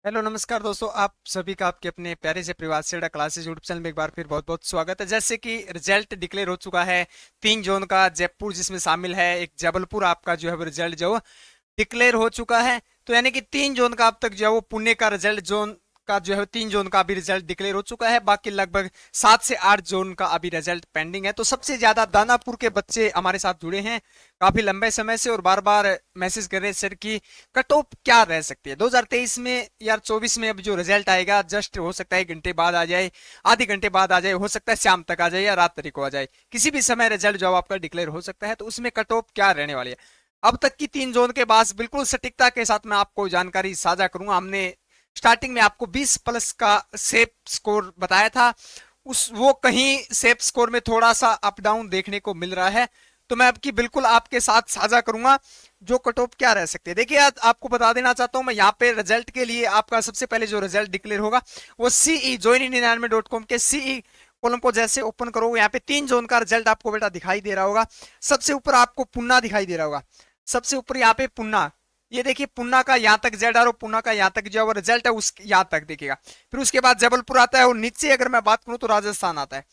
Hello नमस्कार दोस्तों, आप सभी का आपके अपने प्यारे से प्रवास से क्लासेस यूट्यूब चैनल में एक बार फिर बहुत बहुत स्वागत है। जैसे कि रिजल्ट डिक्लेयर हो चुका है 3 जोन का, जयपुर जिसमें शामिल है, एक जबलपुर आपका जो है वो रिजल्ट जो डिक्लेयर हो चुका है। तो यानी कि 3 जोन का अब तक जो है वो पुणे का रिजल्ट जोन का जो है 3 जोन का अभी रिजल्ट डिक्लेयर हो चुका है। बाकी लगभग 7 से 8 जोन का अभी रिजल्ट पेंडिंग है। तो सबसे ज्यादा दानापुर के बच्चे हमारे साथ जुड़े हैं काफी लंबे समय से और बार बार मैसेज कर रहे हैं सर की कट ऑफ क्या रह सकती है 2023 में या 24 में। अब जो रिजल्ट आएगा जस्ट हो सकता है घंटे बाद आ जाए, आधे घंटे बाद आ जाए, हो सकता है शाम तक आ जाए या रात तक को आ जाए, किसी भी समय रिजल्ट जो आपका डिक्लेयर हो सकता है। तो उसमें कट ऑफ क्या रहने वाली है अब तक की 3 जोन के बाद बिल्कुल सटीकता के साथ मैं आपको जानकारी साझा करूंगा। हमने स्टार्टिंग में आपको 20 प्लस का सेफ स्कोर बताया था, उस वो कहीं सेफ स्कोर में थोड़ा सा अप डाउन देखने को मिल रहा है। तो मैं आपकी बिल्कुल आपके साथ साझा करूंगा जो कट ऑफ क्या रह सकती है। देखिए आज आपको बता देना चाहता हूं मैं यहाँ पे रिजल्ट के लिए आपका सबसे पहले जो रिजल्ट डिक्लेयर होगा वो सीई join99.com के सीई कॉलम को जैसे ओपन करोगे यहाँ पे 3 जोन का रिजल्ट आपको बेटा दिखाई दे रहा होगा। सबसे ऊपर आपको पुन्ना दिखाई दे रहा होगा, सबसे ऊपर यहाँ पे पुन्ना, ये देखिए पुन्ना का यहाँ तक जेड आर पुन्ना का यहाँ तक जो है रिजल्ट है उस यहाँ तक देखिएगा। फिर उसके बाद जबलपुर आता है और नीचे अगर मैं बात करूं तो राजस्थान आता है,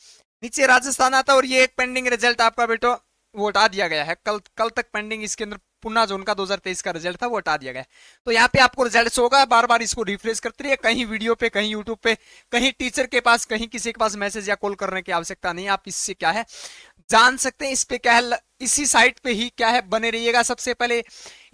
नीचे राजस्थान आता है और ये एक पेंडिंग रिजल्ट आपका बेटो वो हटा दिया गया है। कल कल तक पेंडिंग इसके अंदर पुन्ना जोन का 2023 का रिजल्ट था वो हटा दिया गया है। तो यहाँ पे आपको रिजल्ट होगा, बार बार इसको रिफ्रेश करते रहिए, कहीं वीडियो पे, कहीं यूट्यूब पे, कहीं टीचर के पास, कहीं किसी के पास मैसेज या कॉल करने की आवश्यकता नहीं है। आप इससे क्या है जान सकते हैं, इस पे क्या है, इसी साइट पे ही क्या है बने रहिएगा। सबसे पहले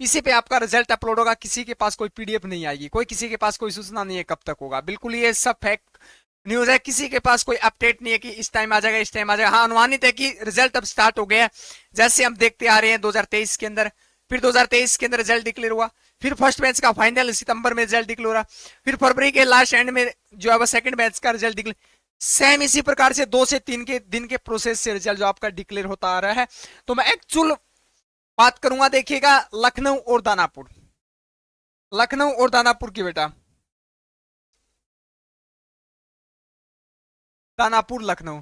इसी पे आपका रिजल्ट अपलोड होगा, किसी के पास कोई पीडीएफ नहीं आएगी, कोई किसी के पास कोई सूचना नहीं है कब तक होगा, बिल्कुल ये सब फैक्ट न्यूज है। किसी के पास कोई अपडेट नहीं है कि इस टाइम आ जाएगा, इस टाइम आ जाएगा। हाँ अनुमानित है कि रिजल्ट अब स्टार्ट हो गया है, जैसे हम देखते आ रहे हैं 2023 के अंदर। फिर 2023 के अंदर रिजल्ट डिक्लेयर हुआ, फिर फर्स्ट बैच का फाइनल सितंबर में रिजल्ट डिक्लेयर हुआ, फिर फरवरी के लास्ट एंड में जो है सेकंड बैच का रिजल्ट डिक्लेयर। सेम इसी प्रकार से 2 से 3 के दिन के प्रोसेस से रिजल्ट जो आपका डिक्लेयर होता आ रहा है। तो मैं एक्चुअल बात करूंगा, देखिएगा लखनऊ और दानापुर, लखनऊ और दानापुर की बेटा, दानापुर लखनऊ।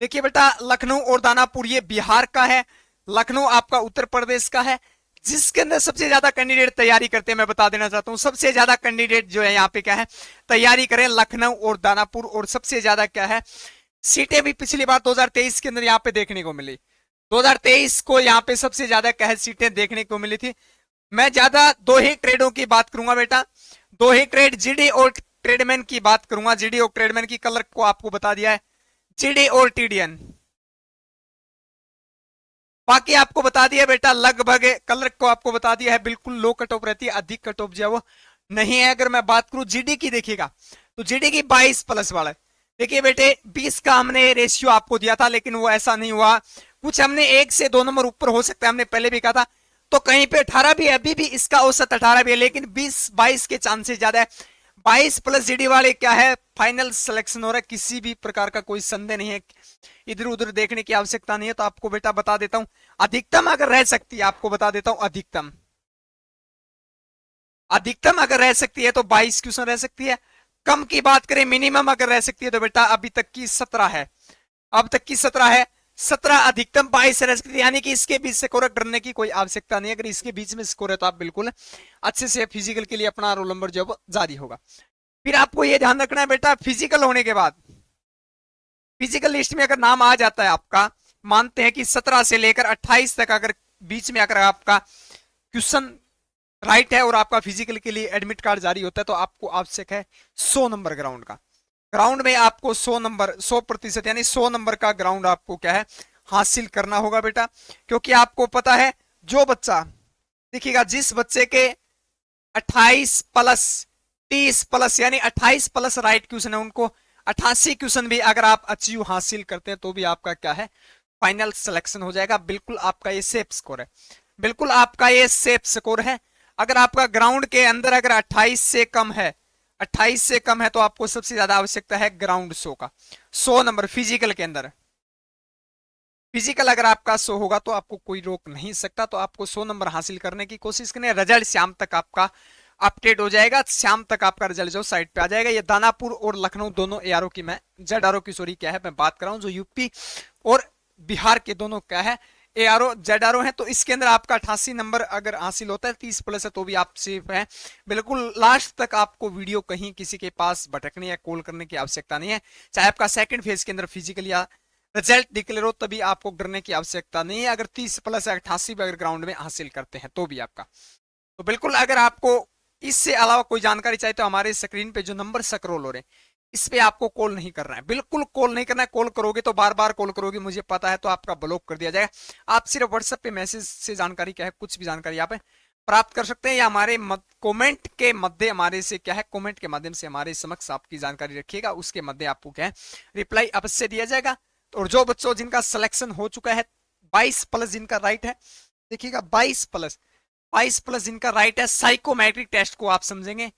देखिए बेटा लखनऊ और दानापुर ये बिहार का है, लखनऊ आपका उत्तर प्रदेश का है, जिसके अंदर सबसे ज्यादा कैंडिडेट तैयारी करते हैं। मैं बता देना चाहता हूं सबसे ज्यादा कैंडिडेट जो है यहाँ पे क्या है तैयारी करें लखनऊ और दानापुर। और सबसे ज्यादा क्या है सीटें भी पिछली बार 2023 के अंदर यहाँ पे देखने को मिली, 2023 को यहाँ पे सबसे ज्यादा क्या है सीटें देखने को मिली थी। मैं ज्यादा दो ही ट्रेडों की बात करूंगा बेटा, दो ही ट्रेड जीडी और ट्रेडमैन की बात करूंगा। जीडी और ट्रेडमैन की कलर को आपको बता दिया है, जीडी और टीडीएन। बाकी आपको बता दिया बेटा लगभग कलर को आपको बता दिया है, बिल्कुल लो कट ऑफ रहती है, अधिक कट ऑफ जो है वो नहीं है। अगर मैं बात करूं जीडी की देखिएगा तो जीडी की 22 प्लस वाला, देखिए बेटे 20 का हमने रेशियो आपको दिया था लेकिन वो ऐसा नहीं हुआ, कुछ हमने 1 से 2 नंबर ऊपर हो सकता है, हमने पहले भी कहा था। तो कहीं पे 18 भी है, अभी भी इसका औसत 18 भी है, लेकिन 20-22 के चांसेस ज्यादा है। 22 प्लस जीडी वाले क्या है फाइनल सिलेक्शन हो रहा है, किसी भी प्रकार का कोई संदेह नहीं है, इधर उधर देखने की आवश्यकता नहीं है। तो आपको बेटा बता देता हूं अधिकतम अगर रह सकती है, आपको बता देता हूं अधिकतम, अधिकतम अगर रह सकती है तो 22 क्वेश्चन रह सकती है। कम की बात करें मिनिमम अगर रह सकती है तो बेटा अभी तक की 17 है, अब तक की 17 है, 17 अधिकतम 22 रह सकती है। यानी कि इसके बीच से स्कोर डरने की कोई आवश्यकता नहीं है, अगर इसके बीच में स्कोर है तो आप बिल्कुल अच्छे से फिजिकल के लिए अपना रोल नंबर जो जारी होगा। फिर आपको यह ध्यान रखना है बेटा फिजिकल होने के बाद, फिजिकल लिस्ट में अगर नाम आ जाता है आपका, मानते हैं कि 17 से लेकर 28 तक अगर बीच में अगर आपका क्वेश्चन राइट है और आपका फिजिकल के लिए एडमिट कार्ड जारी होता है तो आपको आवश्यक है 100 नंबर ग्राउंड का। ग्राउंड में आपको 100 नंबर 100% यानी 100 नंबर का ग्राउंड आपको क्या है हासिल करना होगा बेटा। क्योंकि आपको पता है जो बच्चा देखिएगा जिस बच्चे के 28 प्लस 30 प्लस यानी 28 प्लस राइट क्वेश्चन है उनको 88 क्वेश्चन भी अगर आप अचीव हासिल करते हैं तो भी आपका क्या है फाइनल सिलेक्शन हो जाएगा। बिल्कुल आपका ये सेफ स्कोर है, बिल्कुल आपका ये सेफ स्कोर है। अगर आपका ग्राउंड के अंदर अगर 28 से कम है, 28 से कम है तो आपको सबसे ज्यादा आवश्यकता है ग्राउंड 100 का, 100 नंबर फिजिकल के अंदर। फिजिकल अगर आपका 100 होगा तो आपको कोई रोक नहीं सकता, तो आपको 100 नंबर हासिल करने की कोशिश करें। रिजल्ट शाम तक आपका अपडेट हो जाएगा, शाम तक आपका रिजल्ट जो साइट पे आ जाएगा। ये दानापुर और लखनऊ दोनों एआरओ की मैं जेड आरओ की सॉरी क्या है मैं बात कर रहा हूं, जो यूपी और बिहार के दोनों क्या है ARO ZRO है, तो इसके अंदर आपका 88 नंबर अगर हासिल होता है, 30 प्लस है, तो भी आप सेफ है। बिल्कुल लास्ट तक आपको वीडियो कहीं किसी के पास भटकने या कॉल करने की आवश्यकता नहीं है। चाहे आपका सेकंड फेज के अंदर फिजिकल या रिजल्ट डिक्लेयर हो, तभी आपको डरने की आवश्यकता नहीं है, अगर 30 प्लस 88 अगर ग्राउंड में हासिल करते हैं तो भी आपका। तो बिल्कुल अगर आपको इससे अलावा कोई जानकारी चाहिए तो हमारे स्क्रीन पे जो नंबर स्क्रॉल हो रहे हैं इस पे आपको कॉल नहीं करना है, बिल्कुल कॉल नहीं करना है। कॉल करोगे तो बार बार कॉल करोगे, मुझे पता है, तो आपका ब्लॉक कर दिया जाएगा। आप सिर्फ व्हाट्सएप पे मैसेज से जानकारी क्या है, कुछ भी जानकारी आप प्राप्त कर सकते हैं, या हमारे कमेंट के मध्य हमारे से क्या है, कमेंट के माध्यम से हमारे समक्ष आपकी जानकारी रखिएगा, उसके मध्य आपको क्या है रिप्लाई अवश्य दिया जाएगा। और जो बच्चों जिनका सिलेक्शन हो चुका है 22 प्लस जिनका राइट है, देखिएगा 22 प्लस जिनका राइट है, साइकोमेट्रिक टेस्ट को आप समझेंगे,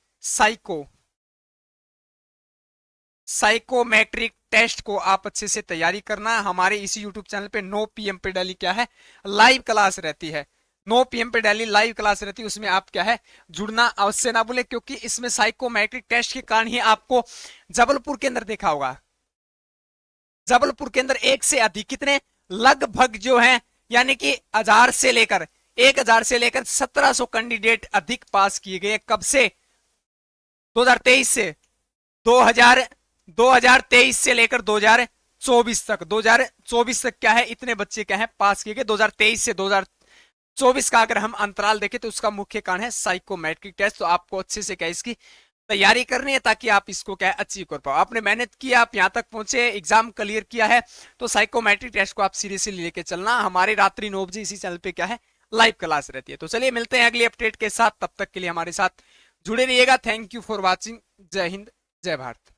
साइकोमेट्रिक टेस्ट को आप अच्छे से तैयारी करना। हमारे इसी यूट्यूब चैनल पे 9 PM पे डेली क्या है लाइव क्लास रहती है, 9 PM पे डेली लाइव क्लास रहती है, उसमें आप क्या है जुड़ना अवश्य ना भूले, क्योंकि इसमें साइकोमेट्रिक टेस्ट के कारण ही आपको जबलपुर के अंदर देखा होगा, जबलपुर के अंदर एक से अधिक कितने लगभग जो है, यानी कि 1000 से लेकर 1700 कैंडिडेट अधिक पास किए गए। कब से? 2023 से 2023 से लेकर 2024 तक, 2024 तक क्या है इतने बच्चे क्या है पास किए गए। 2023 से 2024 का अगर हम अंतराल देखें तो उसका मुख्य कारण है साइकोमेट्रिक टेस्ट। तो आपको अच्छे से क्या इसकी तैयारी करनी है ताकि आप इसको क्या अचीव कर पाओ। आपने मेहनत किया, आप यहां तक पहुंचे, एग्जाम क्लियर किया है, तो साइकोमेट्रिक टेस्ट को आप सीरियसली लेके चलना। हमारे रात्रि 9 बजे इसी चैनल पे क्या है लाइव क्लास रहती है। तो चलिए मिलते हैं अगली अपडेट के साथ, तब तक के लिए हमारे साथ जुड़े रहिएगा। Thank you for watching. जय हिंद, जय भारत।